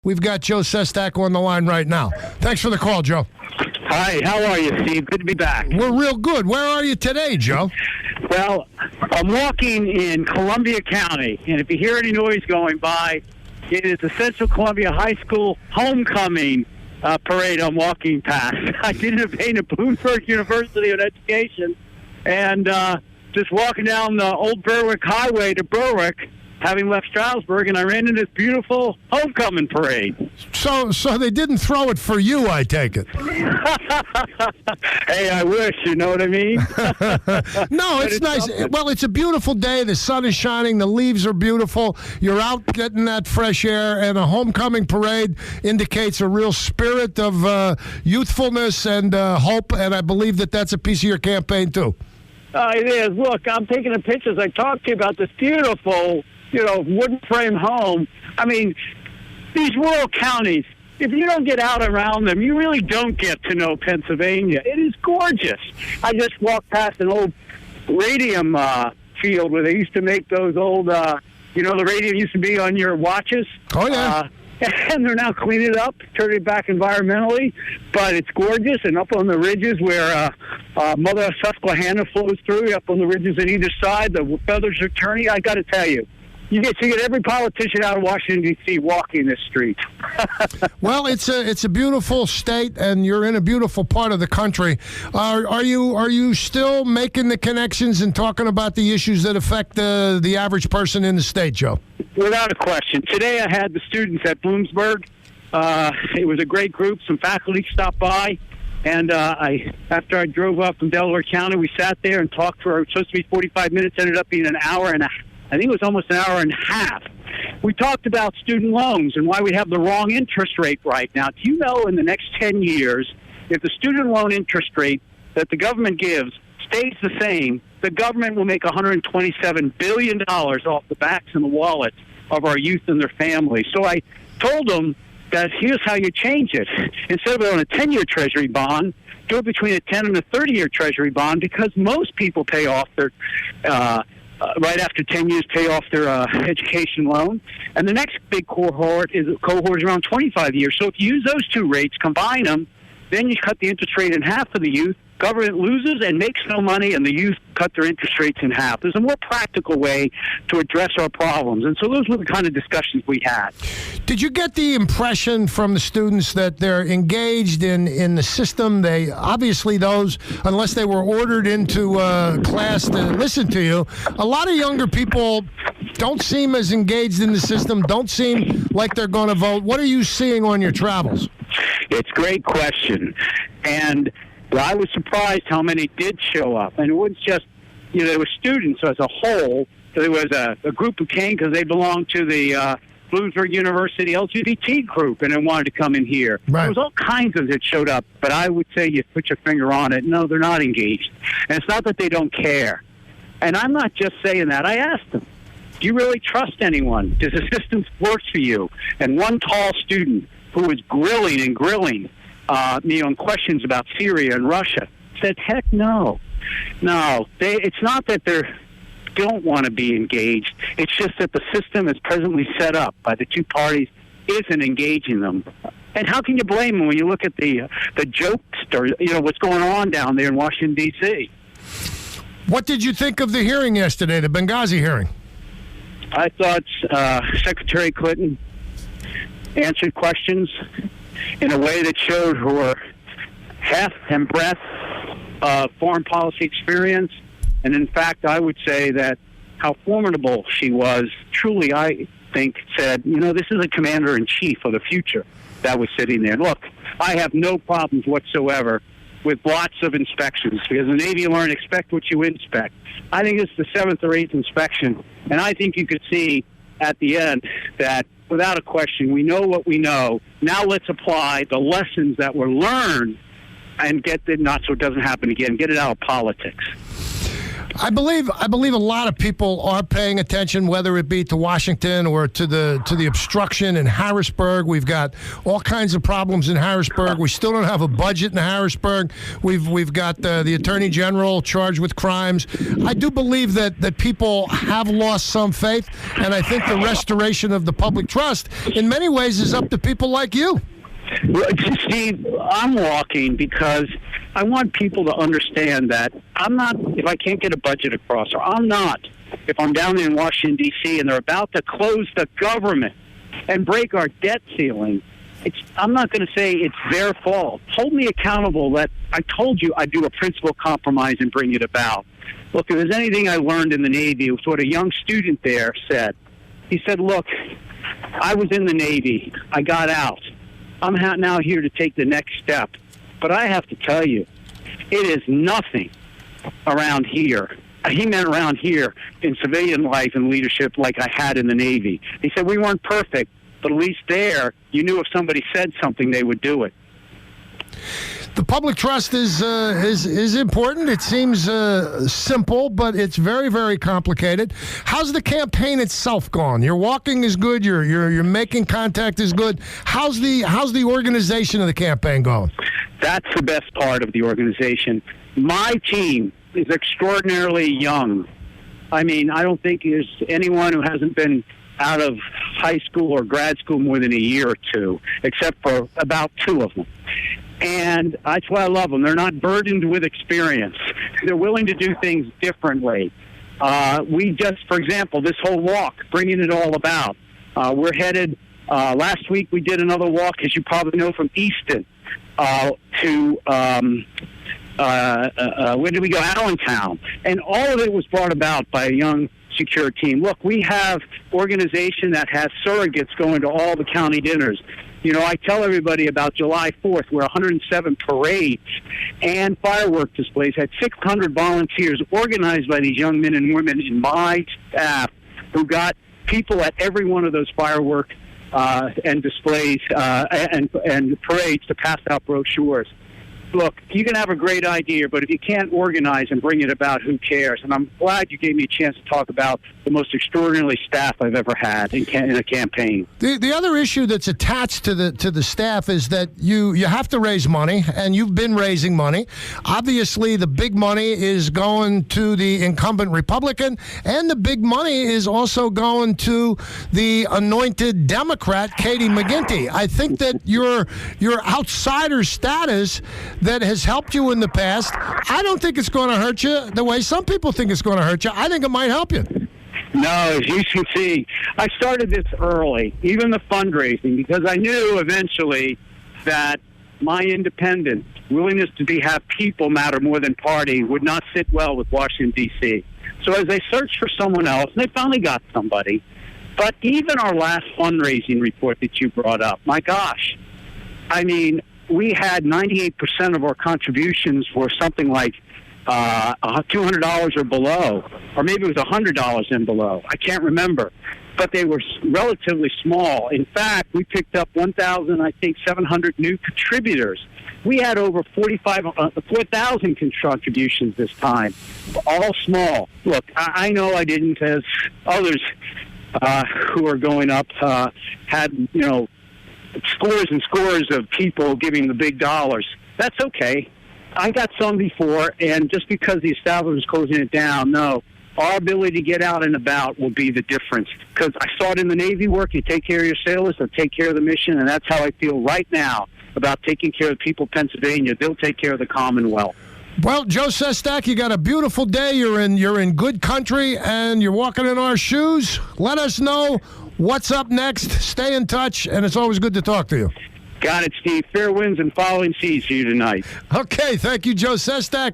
We've got Joe Sestak on the line right now. Thanks for the call, Joe. Hi, how are you, Steve? Good to be back. We're real good. Where are you today, Joe? Well, I'm walking in Columbia County, and if you hear any noise going by, it is the Central Columbia High School homecoming parade I'm walking past. I did an event at Bloomsburg University of Education, and just walking down the old Berwick Highway to Berwick, having left Stroudsburg, and I ran into this beautiful homecoming parade. So they didn't throw it for you, I take it. Hey, I wish, you know what I mean? No, it's nice. Something. Well, it's a beautiful day. The sun is shining. The leaves are beautiful. You're out getting that fresh air, and a homecoming parade indicates a real spirit of youthfulness and hope, and I believe that that's a piece of your campaign, too. It is. Look, I'm taking the pictures. I talked to you about this beautiful, wooden frame home. I mean, these rural counties, if you don't get out around them, you really don't get to know Pennsylvania. It is gorgeous. I just walked past an old radium field where they used to make those old, the radium used to be on your watches. Oh, yeah. And they're now cleaning it up, turning it back environmentally. But it's gorgeous, and up on the ridges where Mother Susquehanna flows through, up on the ridges on either side, the feathers are turning. I got to tell you, you get every politician out of Washington, D.C. walking this street. Well, it's a beautiful state, and you're in a beautiful part of the country. Are you still making the connections and talking about the issues that affect the average person in the state, Joe? Without a question. Today I had the students at Bloomsburg. It was a great group. Some faculty stopped by, and after I drove up from Delaware County, we sat there and talked for, it was supposed to be 45 minutes, ended up being an hour and I think it was almost an hour and a half. We talked about student loans and why we have the wrong interest rate right now. Do you know in the next 10 years, if the student loan interest rate that the government gives stays the same, the government will make $127 billion off the backs and the wallets of our youth and their families. So I told them that here's how you change it. Instead of on a 10-year Treasury bond, do it between a 10 and a 30-year Treasury bond, because most people pay off their right after 10 years, pay off their education loan. And the next big cohort is around 25 years. So if you use those two rates, combine them, then you cut the interest rate in half for the youth. Government loses and makes no money, and the youth cut their interest rates in half. There's a more practical way to address our problems. And so those were the kind of discussions we had. Did you get the impression from the students that they're engaged in the system? They obviously, those, unless they were ordered into class to listen to you, a lot of younger people don't seem as engaged in the system, don't seem like they're going to vote. What are you seeing on your travels? It's a great question. And I was surprised how many did show up. And it wasn't just, there were students as a whole. There was a group who came because they belonged to the Bloomsburg University LGBT group and they wanted to come in here. Right. There was all kinds of that showed up. But I would say you put your finger on it. No, they're not engaged. And it's not that they don't care. And I'm not just saying that. I asked them, do you really trust anyone? Does the system work for you? And one tall student who was grilling on questions about Syria and Russia, said, heck no. No, it's not that they don't want to be engaged. It's just that the system is presently set up by the two parties isn't engaging them. And how can you blame them when you look at the jokester, what's going on down there in Washington, D.C.? What did you think of the hearing yesterday, the Benghazi hearing? I thought Secretary Clinton answered questions in a way that showed her heft and breadth of foreign policy experience. And in fact, I would say that how formidable she was, truly, I think, said, this is a commander-in-chief of the future that was sitting there. Look, I have no problems whatsoever with lots of inspections, because the Navy learned expect what you inspect. I think it's the 7th or 8th inspection, and I think you could see at the end that without a question, we know what we know. Now let's apply the lessons that were learned and get it not so it doesn't happen again. Get it out of politics. I believe a lot of people are paying attention, whether it be to Washington or to the obstruction in Harrisburg. We've got all kinds of problems in Harrisburg. We still don't have a budget in Harrisburg. We've got the Attorney General charged with crimes. I do believe that people have lost some faith, and I think the restoration of the public trust in many ways is up to people like you. Well, Steve, I'm walking because I want people to understand that I'm not, if I can't get a budget across, or I'm not, if I'm down there in Washington, D.C., and they're about to close the government and break our debt ceiling, I'm not going to say it's their fault. Hold me accountable that I told you I'd do a principal compromise and bring it about. Look, if there's anything I learned in the Navy, it was what a young student there said. He said, look, I was in the Navy. I got out. I'm now here to take the next step. But I have to tell you, it is nothing around here. He meant around here in civilian life and leadership like I had in the Navy. He said we weren't perfect, but at least there, you knew if somebody said something, they would do it. The public trust is important. It seems simple, but it's very, very complicated. How's the campaign itself gone? Your walking is good. You're making contact is good. How's the organization of the campaign going? That's the best part of the organization. My team is extraordinarily young. I mean, I don't think there's anyone who hasn't been out of high school or grad school more than a year or two, except for about two of them. And that's why I love them. They're not burdened with experience. They're willing to do things differently. We just, for example, this whole walk, bringing it all about. We're headed, last week we did another walk, as you probably know, from Easton to, where did we go? Allentown. And all of it was brought about by a young, secure team. Look, we have organization that has surrogates going to all the county dinners. You know, I tell everybody about July 4th, where 107 parades and firework displays had 600 volunteers organized by these young men and women in my staff who got people at every one of those firework and displays and parades to pass out brochures. Look, you can have a great idea, but if you can't organize and bring it about, who cares? And I'm glad you gave me a chance to talk about the most extraordinary staff I've ever had in a campaign. The other issue that's attached to the staff is that you have to raise money, and you've been raising money. Obviously, the big money is going to the incumbent Republican, and the big money is also going to the anointed Democrat, Katie McGinty. I think that your outsider status that has helped you in the past, I don't think it's going to hurt you the way some people think it's going to hurt you. I think it might help you. No, as you can see, I started this early, even the fundraising, because I knew eventually that my independence, willingness to have people matter more than party, would not sit well with Washington, D.C. So as they searched for someone else, and they finally got somebody, but even our last fundraising report that you brought up, my gosh, I mean, we had 98% of our contributions were something like $200 or below, or maybe it was $100 and below. I can't remember, but they were relatively small. In fact, we picked up 1,700 new contributors. We had over 4,000 contributions this time, all small. Look, I know I didn't, as others who are going up had, you know, scores and scores of people giving the big dollars. That's okay. I got some before, and just because the establishment is closing it down, no. Our ability to get out and about will be the difference. Because I saw it in the Navy work. You take care of your sailors, they'll take care of the mission, and that's how I feel right now about taking care of the people of Pennsylvania. They'll take care of the Commonwealth. Well, Joe Sestak, you got a beautiful day. You're in good country, and you're walking in our shoes. Let us know what's up next. Stay in touch, and it's always good to talk to you. Got it, Steve. Fair winds and following seas for you tonight. Okay, thank you, Joe Sestak.